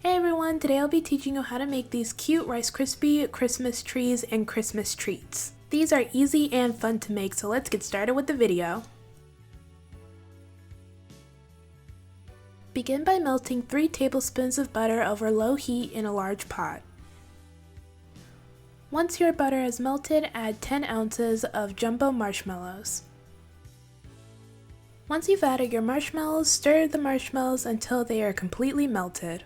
Hey everyone, today I'll be teaching you how to make these cute Rice Krispie Christmas trees and Christmas treats. These are easy and fun to make, so let's get started with the video. Begin by melting 3 tablespoons of butter over low heat in a large pot. Once your butter has melted, add 10 ounces of Jumbo Marshmallows. Once you've added your marshmallows, stir the marshmallows until they are completely melted.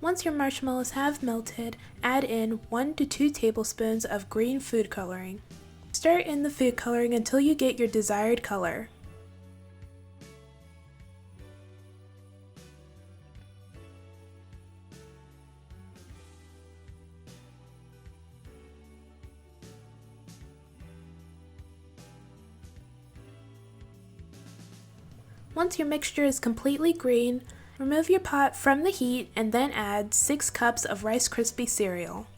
Once your marshmallows have melted, add in 1 to 2 tablespoons of green food coloring. Stir in the food coloring until you get your desired color. Once your mixture is completely green, remove your pot from the heat and then add 6 cups of Rice Krispie cereal.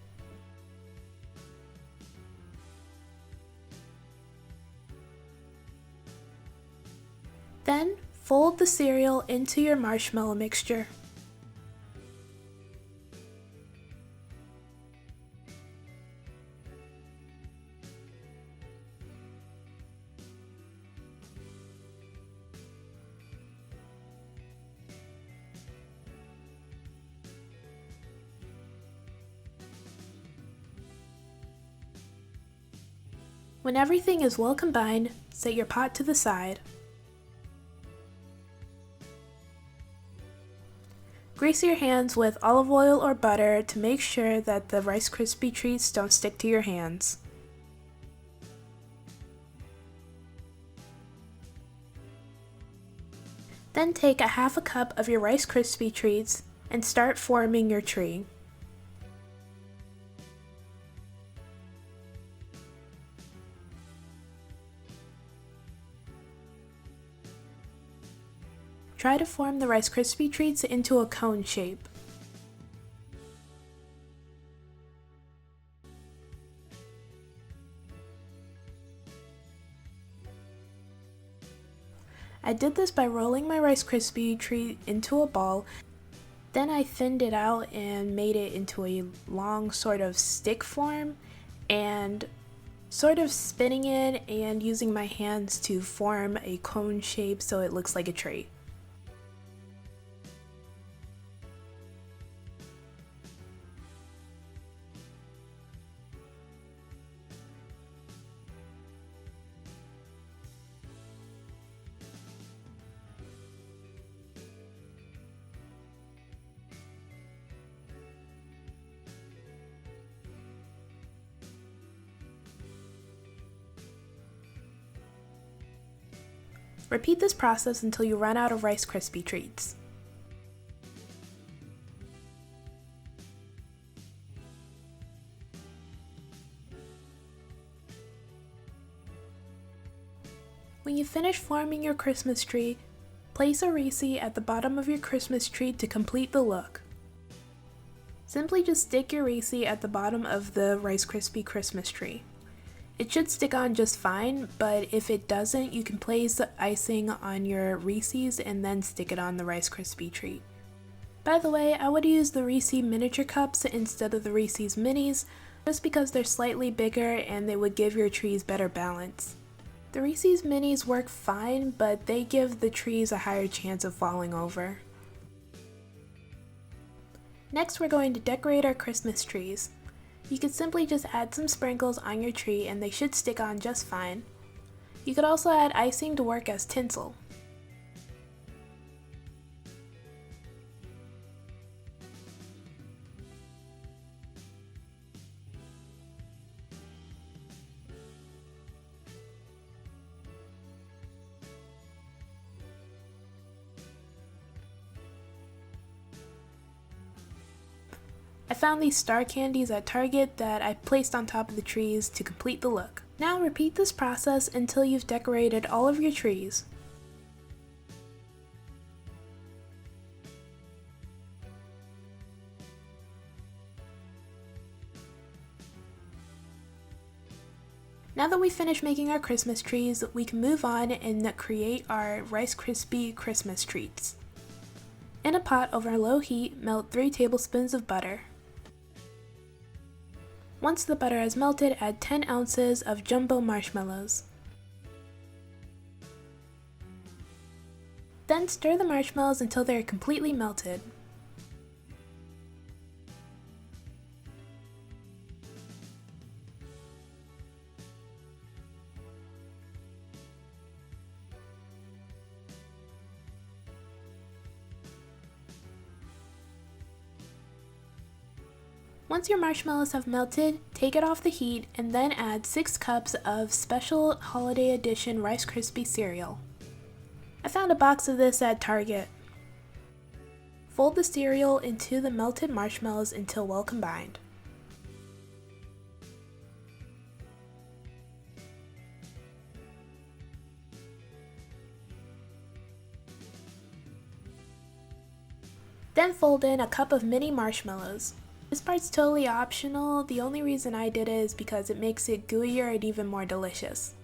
Then, fold the cereal into your marshmallow mixture. When everything is well combined, set your pot to the side. Grease your hands with olive oil or butter to make sure that the Rice Krispie treats don't stick to your hands. Then take a half a cup of your Rice Krispie treats and start forming your tree. Try to form the Rice Krispie treats into a cone shape. I did this by rolling my Rice Krispie treat into a ball, then I thinned it out and made it into a long sort of stick form, and sort of spinning it and using my hands to form a cone shape so it looks like a tree. Repeat this process until you run out of Rice Krispie treats. When you finish forming your Christmas tree, place a Reece at the bottom of your Christmas tree to complete the look. Simply just stick your Reece at the bottom of the Rice Krispie Christmas tree. It should stick on just fine, but if it doesn't, you can place the icing on your Reese's and then stick it on the Rice Krispie treat. By the way, I would use the Reece miniature cups instead of the Reese's minis, just because they're slightly bigger and they would give your trees better balance. The Reese's minis work fine, but they give the trees a higher chance of falling over. Next, we're going to decorate our Christmas trees. You could simply just add some sprinkles on your tree and they should stick on just fine. You could also add icing to work as tinsel. I found these star candies at Target that I placed on top of the trees to complete the look. Now repeat this process until you've decorated all of your trees. Now that we've finished making our Christmas trees, we can move on and create our Rice Krispie Christmas treats. In a pot over low heat, melt 3 tablespoons of butter. Once the butter has melted, add 10 ounces of Jumbo Marshmallows. Then stir the marshmallows until they are completely melted. Once your marshmallows have melted, take it off the heat and then add 6 cups of special holiday edition Rice Krispie cereal. I found a box of this at Target. Fold the cereal into the melted marshmallows until well combined. Then fold in a cup of mini marshmallows. This part's totally optional. The only reason I did it is because it makes it gooier and even more delicious.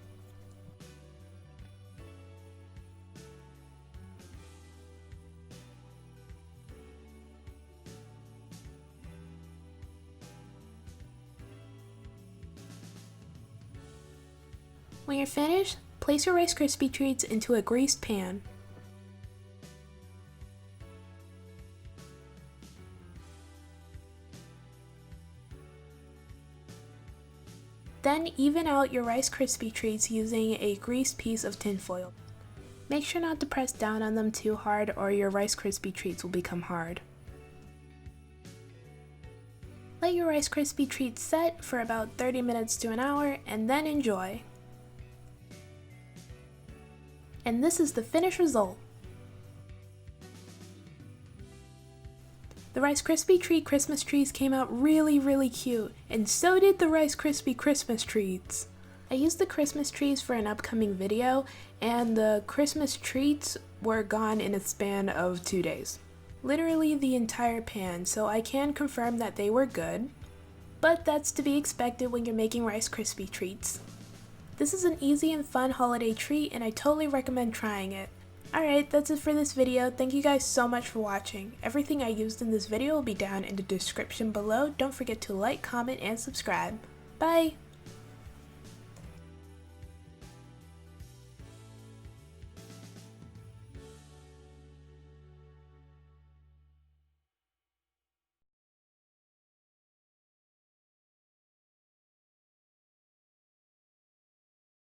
When you're finished, place your Rice Krispie treats into a greased pan. Then even out your Rice Krispie treats using a greased piece of tin foil. Make sure not to press down on them too hard or your Rice Krispie treats will become hard. Let your Rice Krispie treats set for about 30 minutes to an hour and then enjoy. And this is the finished result. The Rice Krispie Treat Christmas trees came out really cute, and so did the Rice Krispie Christmas treats. I used the Christmas trees for an upcoming video, and the Christmas treats were gone in a span of 2 days. Literally the entire pan, so I can confirm that they were good, but that's to be expected when you're making Rice Krispie treats. This is an easy and fun holiday treat, and I totally recommend trying it. Alright, that's it for this video. Thank you guys so much for watching. Everything I used in this video will be down in the description below. Don't forget to like, comment, and subscribe. Bye!